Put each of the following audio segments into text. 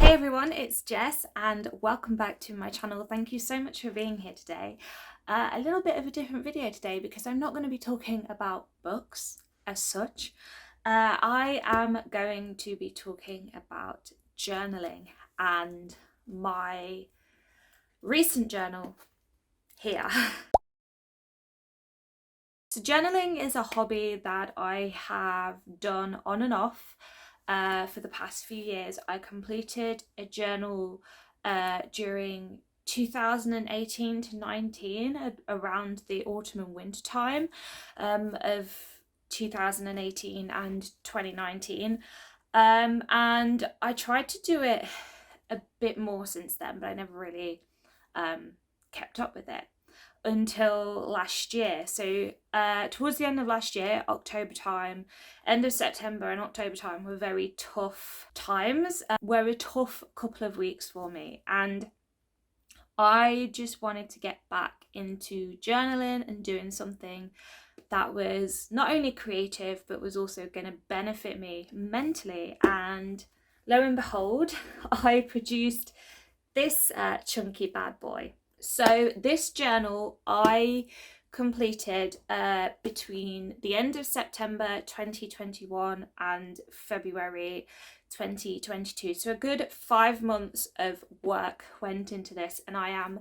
Hey everyone, it's Jess and welcome back to my channel. Thank you so much for being here today. A little bit of a different video today because I'm not going to be talking about books as such. I am going to be talking about journaling and my recent journal here. So journaling is a hobby that I have done on and off for the past few years. I completed a journal during 2018 to 19, around the autumn and winter time of 2018 and 2019. And I tried to do it a bit more since then, but I never really kept up with it until last year. So towards the end of last year, October time, end of September and October time were very tough times, were a tough couple of weeks for me, and I just wanted to get back into journaling and doing something that was not only creative but was also going to benefit me mentally. And lo and behold, I produced this chunky bad boy. So this journal I completed between the end of September 2021 and February 2022. So a good 5 months of work went into this and I am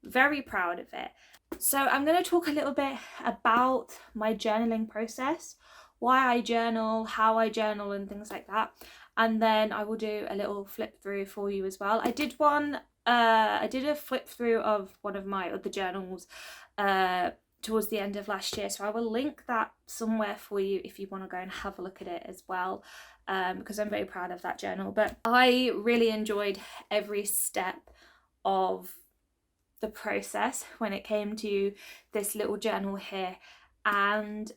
very proud of it. So I'm going to talk a little bit about my journaling process, why I journal, how I journal and things like that. And then I will do a little flip through for you as well. I did a flip through of one of my other journals towards the end of last year, so I will link that somewhere for you if you want to go and have a look at it as well, because I'm very proud of that journal. But I really enjoyed every step of the process when it came to this little journal here, and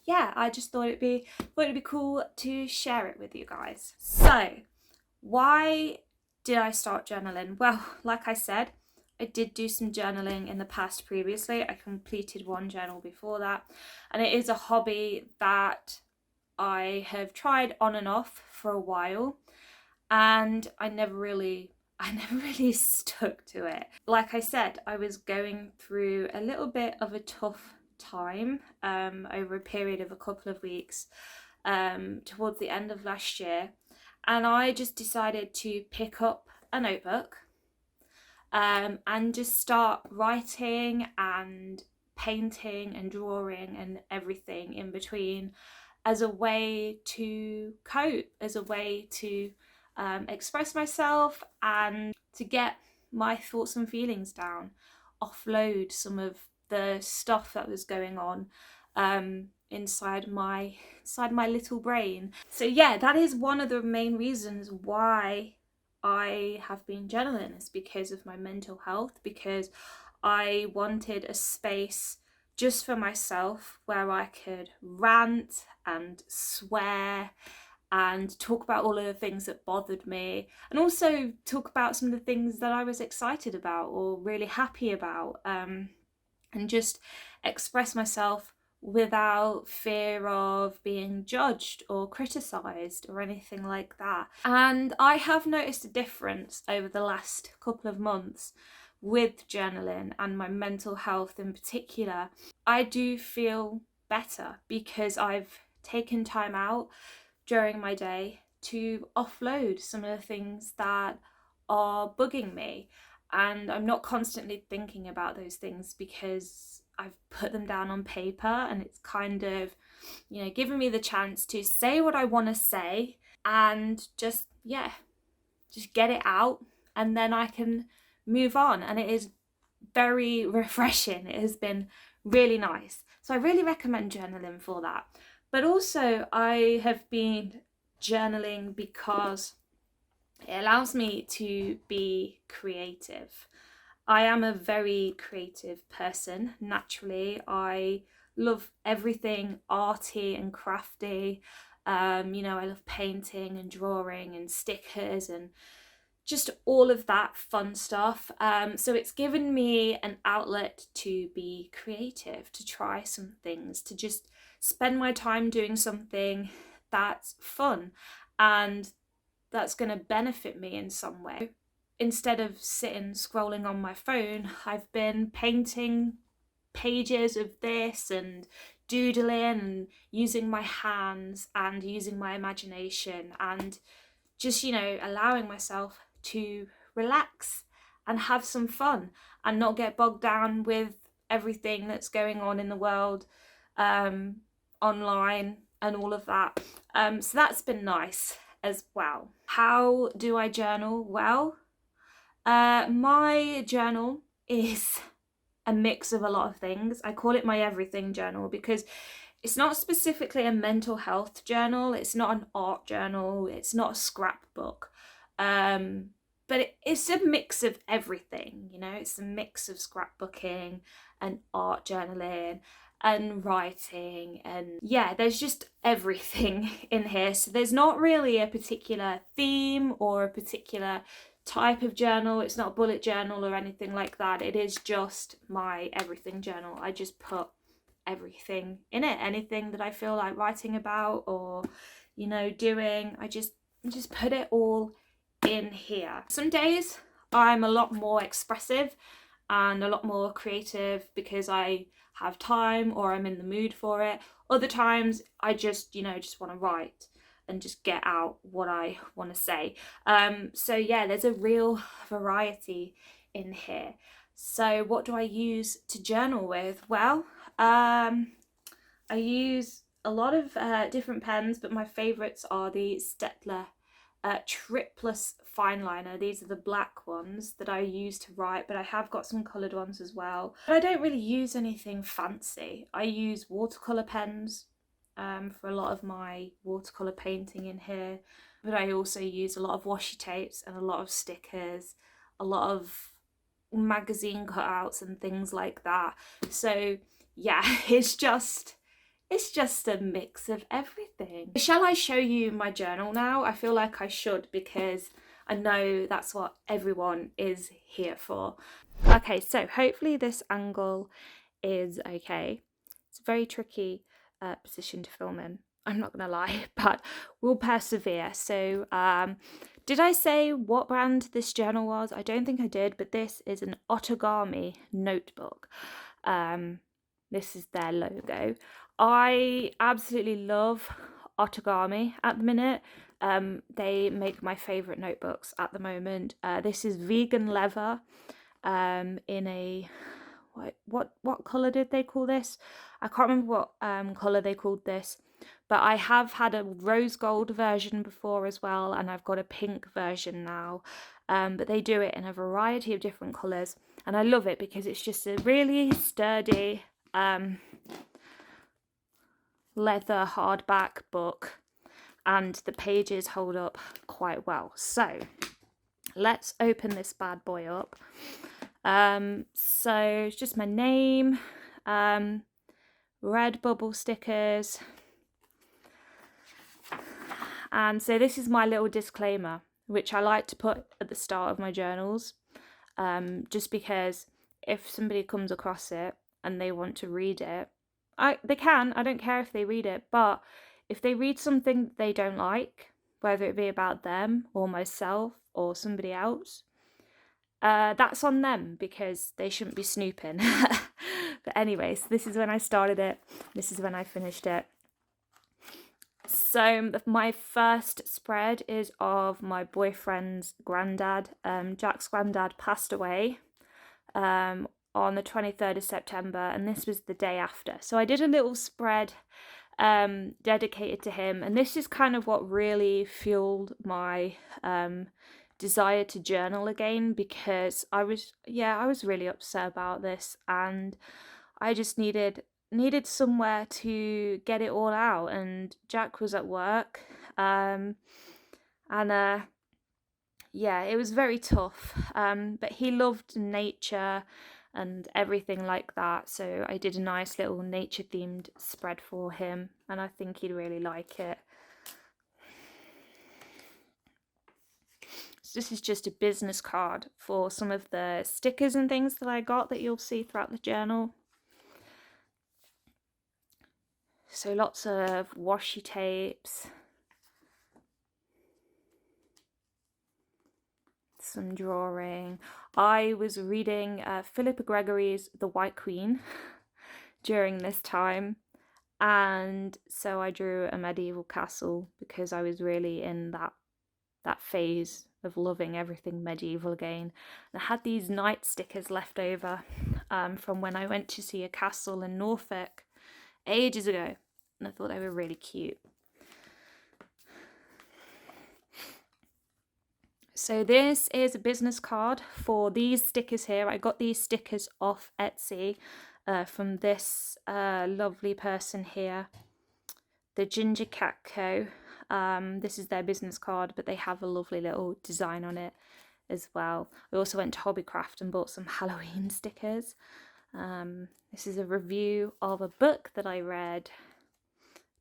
yeah, I just thought it'd be cool to share it with you guys. So why did I start journaling? Well, like I said, I did do some journaling in the past previously. I completed one journal before that, and it is a hobby that I have tried on and off for a while, and I never really stuck to it. Like I said, I was going through a little bit of a tough time over a period of a couple of weeks towards the end of last year, and I just decided to pick up a notebook and just start writing and painting and drawing and everything in between as a way to cope, as a way to express myself and to get my thoughts and feelings down, offload some of the stuff that was going on inside my little brain. So yeah, that is one of the main reasons why I have been journaling, is because of my mental health, because I wanted a space just for myself where I could rant and swear and talk about all of the things that bothered me, and also talk about some of the things that I was excited about or really happy about, and just express myself without fear of being judged or criticised or anything like that. And I have noticed a difference over the last couple of months with journaling and my mental health in particular. I do feel better because I've taken time out during my day to offload some of the things that are bugging me, and I'm not constantly thinking about those things because I've put them down on paper, and it's kind of, you know, giving me the chance to say what I want to say and just get it out, and then I can move on. And it is very refreshing. It has been really nice. So I really recommend journaling for that. But also I have been journaling because it allows me to be creative. I am a very creative person naturally. I love everything arty and crafty. You know, I love painting and drawing and stickers and just all of that fun stuff. So it's given me an outlet to be creative, to try some things, to just spend my time doing something that's fun and that's going to benefit me in some way. Instead of sitting scrolling on my phone, I've been painting pages of this and doodling and using my hands and using my imagination and just, allowing myself to relax and have some fun and not get bogged down with everything that's going on in the world, online and all of that. So that's been nice as well. How do I journal? Well, my journal is a mix of a lot of things. I call it my everything journal because it's not specifically a mental health journal, it's not an art journal, it's not a scrapbook, but it's a mix of everything, it's a mix of scrapbooking and art journaling and writing, and there's just everything in here. So there's not really a particular theme or a particular type of journal. It's not a bullet journal or anything like that. It is just my everything journal. I just put everything in it, anything that I feel like writing about or doing, I just put it all in here. Some days I'm a lot more expressive and a lot more creative because I have time or I'm in the mood for it. Other times I just want to write and just get out what I want to say. So there's a real variety in here. So what do I use to journal with? Well, I use a lot of different pens, but my favourites are the Stettler Triplus Fineliner. These are the black ones that I use to write, but I have got some coloured ones as well. But I don't really use anything fancy. I use watercolour pens for a lot of my watercolour painting in here, but I also use a lot of washi tapes and a lot of stickers, a lot of magazine cutouts and things like that. So it's just a mix of everything. Shall I show you my journal now? I feel like I should because I know that's what everyone is here for. Okay, so hopefully this angle is okay. It's a very tricky position to film in, I'm not gonna lie, but we'll persevere. So did I say what brand this journal was? I don't think I did, but this is an Otogami notebook. This is their logo. I absolutely love Otogami at the minute. They make my favourite notebooks at the moment. This is vegan leather in a what colour did they call this? I can't remember what colour they called this, but I have had a rose gold version before as well, and I've got a pink version now. But they do it in a variety of different colours, and I love it because it's just a really sturdy leather hardback book, and the pages hold up quite well. So let's open this bad boy up. So it's just my name, red bubble stickers, and so this is my little disclaimer, which I like to put at the start of my journals, just because if somebody comes across it and they want to read it, they can. I don't care if they read it, but if they read something they don't like, whether it be about them or myself or somebody else, that's on them because they shouldn't be snooping. But anyways, this is when I started it. This is when I finished it. So my first spread is of my boyfriend's granddad. Jack's granddad passed away on the 23rd of September, and this was the day after. So I did a little spread dedicated to him, and this is kind of what really fueled my desire to journal again, because I was really upset about this, and I just needed somewhere to get it all out. And Jack was at work, and it was very tough, but he loved nature and everything like that, so I did a nice little nature themed spread for him, and I think he'd really like it. So this is just a business card for some of the stickers and things that I got that you'll see throughout the journal. So lots of washi tapes. some drawing. I was reading Philippa Gregory's The White Queen during this time, and so I drew a medieval castle because I was really in that phase of loving everything medieval again. And I had these night stickers left over from when I went to see a castle in Norfolk ages ago, and I thought they were really cute. So this is a business card for these stickers here. I got these stickers off Etsy from this lovely person here, the Ginger Cat Co. This is their business card, but they have a lovely little design on it as well. I also went to Hobbycraft and bought some Halloween stickers. This is a review of a book that I read.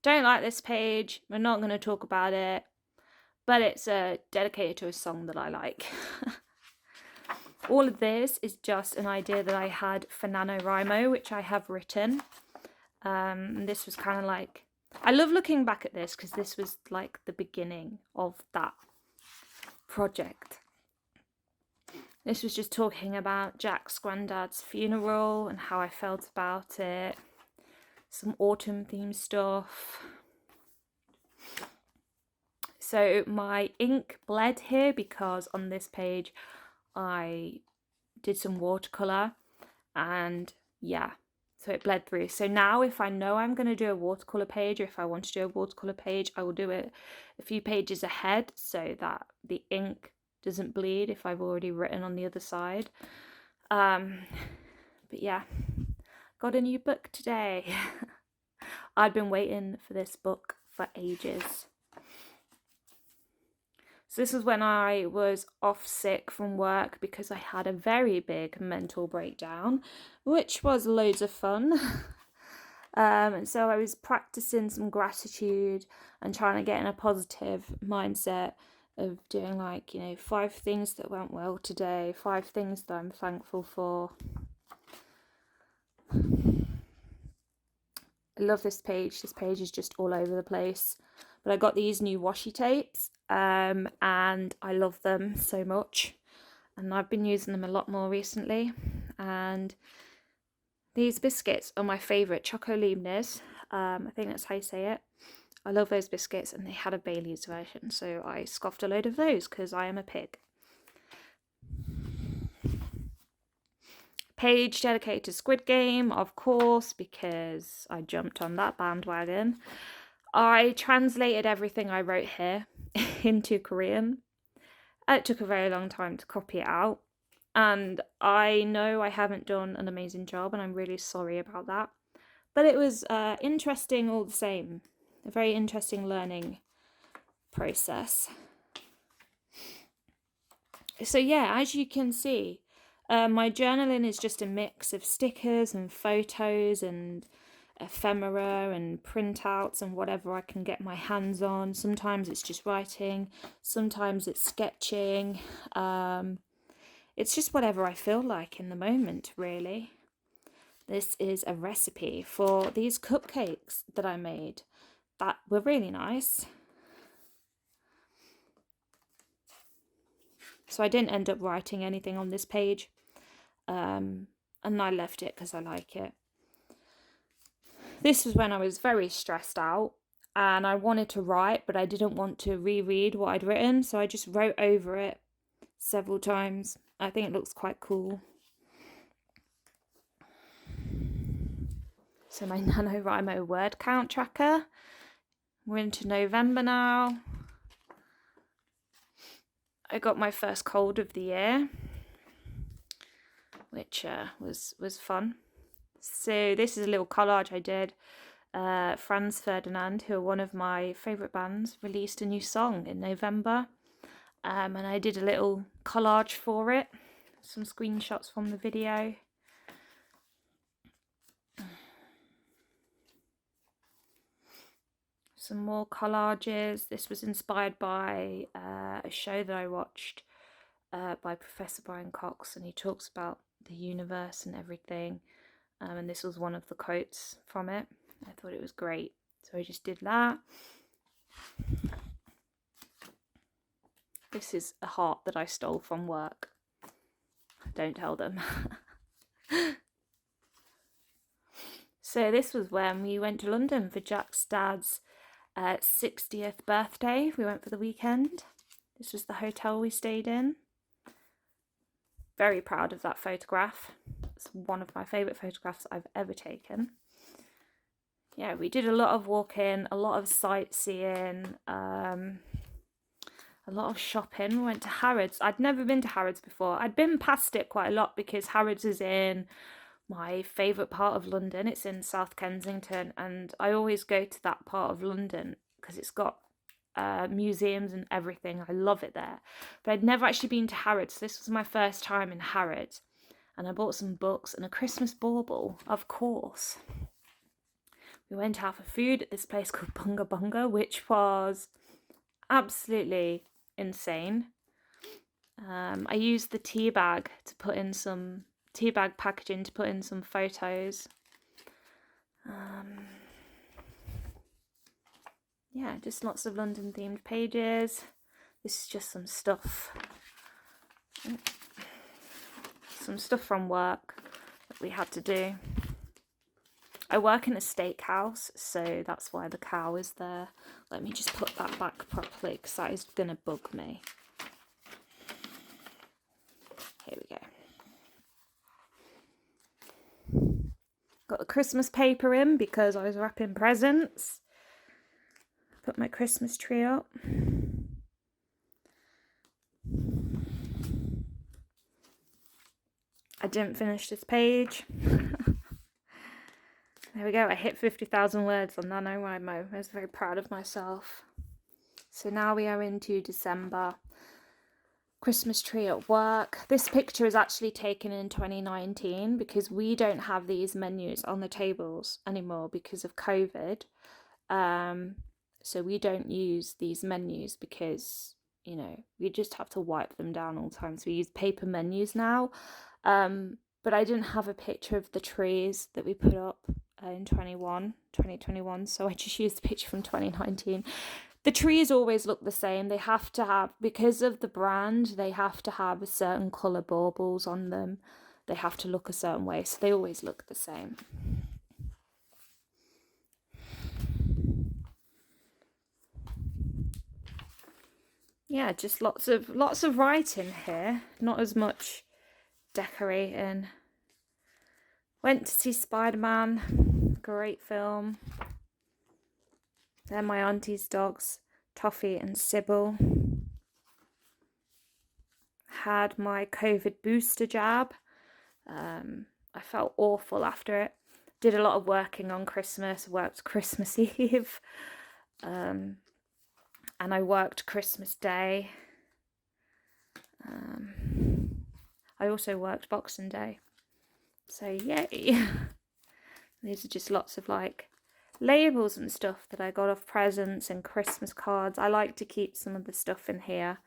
Don't like this page. We're not going to talk about it, but it's dedicated to a song that I like. All of this is just an idea that I had for Nanowrimo, which I have written. This was kind of like, I love looking back at this because this was like the beginning of that project. This was just talking about Jack's granddad's funeral and how I felt about it. Some autumn themed stuff. So my ink bled here because on this page I did some watercolour, and yeah, so it bled through. So now if I know I'm going to do a watercolour page, or if I want to do a watercolour page, I will do it a few pages ahead so that the ink doesn't bleed if I've already written on the other side. But yeah, got a new book today. I'd been waiting for this book for ages. So this was when I was off sick from work because I had a very big mental breakdown, which was loads of fun. And so I was practicing some gratitude and trying to get in a positive mindset of doing 5 things that went well today, 5 things that I'm thankful for. I love this page. This page is just all over the place. But I got these new washi tapes and I love them so much. And I've been using them a lot more recently. And these biscuits are my favourite, Choco Libnes. I think that's how you say it. I love those biscuits, and they had a Bailey's version. So I scoffed a load of those because I am a pig. Page dedicated to Squid Game, of course, because I jumped on that bandwagon. I translated everything I wrote here into Korean. It took a very long time to copy it out, and I know I haven't done an amazing job, and I'm really sorry about that. But it was interesting all the same. A very interesting learning process. So yeah, as you can see, my journaling is just a mix of stickers and photos and ephemera and printouts and whatever I can get my hands on. Sometimes it's just writing, sometimes it's sketching. It's just whatever I feel like in the moment, really. This is a recipe for these cupcakes that I made that were really nice. So I didn't end up writing anything on this page, and I left it because I like it. This was when I was very stressed out and I wanted to write, but I didn't want to reread what I'd written, so I just wrote over it several times. I think it looks quite cool. So my Nanowrimo word count tracker. We're into November now. I got my first cold of the year, which was fun. So this is a little collage I did. Franz Ferdinand, who are one of my favourite bands, released a new song in November. And I did a little collage for it. Some screenshots from the video. Some more collages. This was inspired by a show that I watched by Professor Brian Cox, and he talks about the universe and everything. And this was one of the quotes from it. I thought it was great, so I just did that. This is a heart that I stole from work. Don't tell them. So this was when we went to London for Jack's dad's 60th birthday. We went for the weekend. This was the hotel we stayed in. Very proud of that photograph. It's one of my favourite photographs I've ever taken. Yeah, we did a lot of walking, a lot of sightseeing, a lot of shopping. We went to Harrods. I'd never been to Harrods before. I'd been past it quite a lot because Harrods is in my favourite part of London. It's in South Kensington, and I always go to that part of London because it's got museums and everything. I love it there. But I'd never actually been to Harrods. This was my first time in Harrods, and I bought some books and a Christmas bauble, of course. We went out for food at this place called Bunga Bunga, which was absolutely insane. I used the tea bag packaging to put in some photos. Yeah, just lots of London themed pages. This is just some stuff from work that we had to do. I work in a steakhouse, so that's why the cow is there. Let me just put that back properly because that is going to bug me. Here we go. Got the Christmas paper in because I was wrapping presents. Put my Christmas tree up. I didn't finish this page. There we go, I hit 50,000 words on Nanowrimo. I was very proud of myself. So now we are into December. Christmas tree at work. This picture is actually taken in 2019 because we don't have these menus on the tables anymore because of COVID. So we don't use these menus because, you know, we just have to wipe them down all the time. So we use paper menus now. But I didn't have a picture of the trees that we put up in 2021, so I just used the picture from 2019. The trees always look the same. They have to have, because of the brand, they have to have a certain colour baubles on them. They have to look a certain way, so they always look the same. Yeah, just lots of writing here, not as much decorating. Went to see Spider-Man, great film. They're my auntie's dogs, Toffee and Sybil. Had my COVID booster jab. I felt awful after it. Did a lot of working on Christmas, worked Christmas Eve. And I worked Christmas Day. I also worked Boxing Day. So yay. These are just lots of like labels and stuff that I got off presents and Christmas cards. I like to keep some of the stuff in here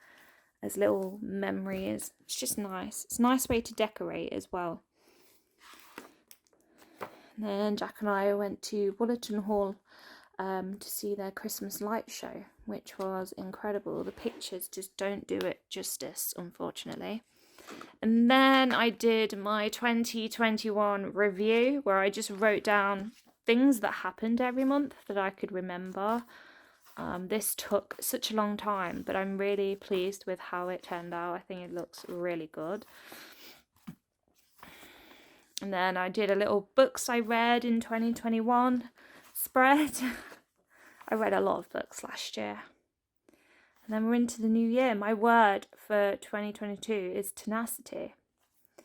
as little memories. It's just nice. It's a nice way to decorate as well. And then Jack and I went to Woollerton Hall to see their Christmas light show, which was incredible. The pictures just don't do it justice, unfortunately. And then I did my 2021 review where I just wrote down things that happened every month that I could remember. This took such a long time, but I'm really pleased with how it turned out. I think it looks really good. And then I did a little books I read in 2021 spread. I read a lot of books last year. And then we're into the new year. My word for 2022 is tenacity. I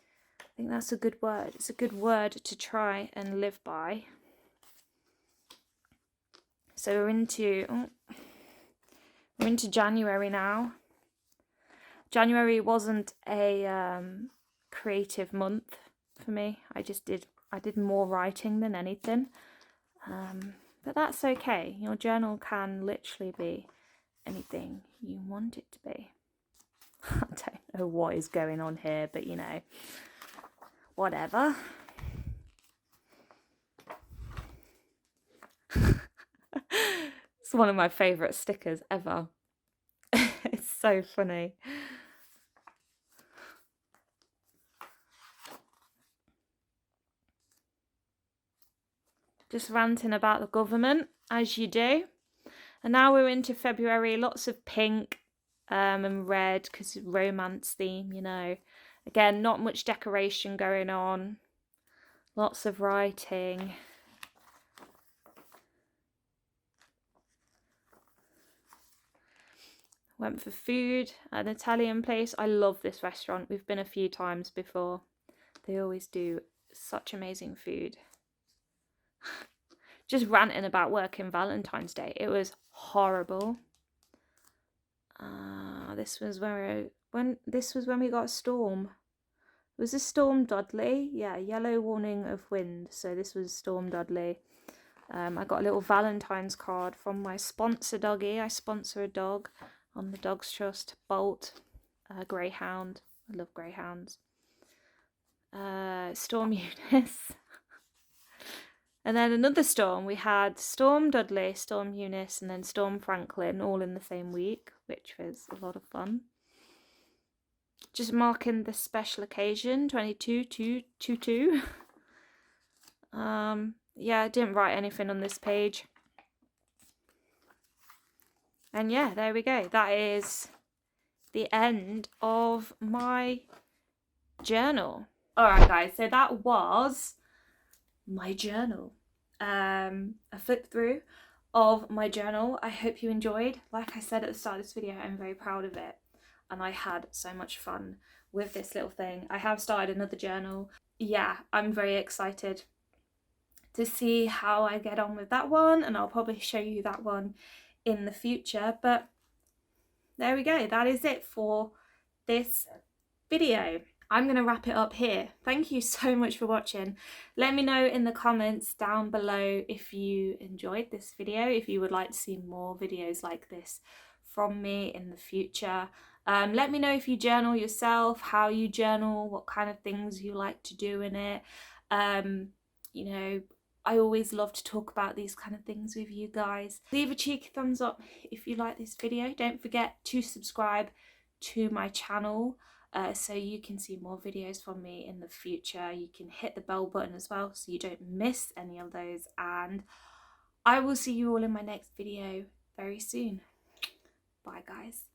think that's a good word. It's a good word to try and live by. So we're into January now. January wasn't a creative month for me. I did more writing than anything. But that's okay. Your journal can literally be anything you want it to be. I don't know what is going on here, but you know, whatever. It's one of my favourite stickers ever. It's So funny. Just ranting about the government, as you do. And now we're into February, lots of pink and red because romance theme, you know. Again, not much decoration going on. Lots of writing. Went for food at an Italian place. I love this restaurant. We've been a few times before. They always do such amazing food. Just ranting about working Valentine's Day. It was horrible. This was when we got a storm. Was this Storm Dudley? Yeah, yellow warning of wind. So this was Storm Dudley. I got a little Valentine's card from my sponsor doggy. I sponsor a dog on the Dogs Trust. Bolt, greyhound. I love greyhounds. Storm Eunice. And then another storm. We had Storm Dudley, Storm Eunice, and then Storm Franklin all in the same week, which was a lot of fun. Just marking the special occasion, 22/2/22. Yeah, I didn't write anything on this page. And yeah, there we go. That is the end of my journal. Alright guys, so that was my journal. A flip through of my journal. I hope you enjoyed. Like I said at the start of this video, I'm very proud of it. And I had so much fun with this little thing. I have started another journal. Yeah, I'm very excited to see how I get on with that one, and I'll probably show you that one in the future. But there we go. That is it for this video. I'm going to wrap it up here. Thank you so much for watching. Let me know in the comments down below if you enjoyed this video, if you would like to see more videos like this from me in the future. Let me know if you journal yourself, how you journal, what kind of things you like to do in it. You know, I always love to talk about these kind of things with you guys. Leave a cheeky thumbs up if you like this video. Don't forget to subscribe to my channel so you can see more videos from me in the future. You can hit the bell button as well so you don't miss any of those. And I will see you all in my next video very soon. Bye guys.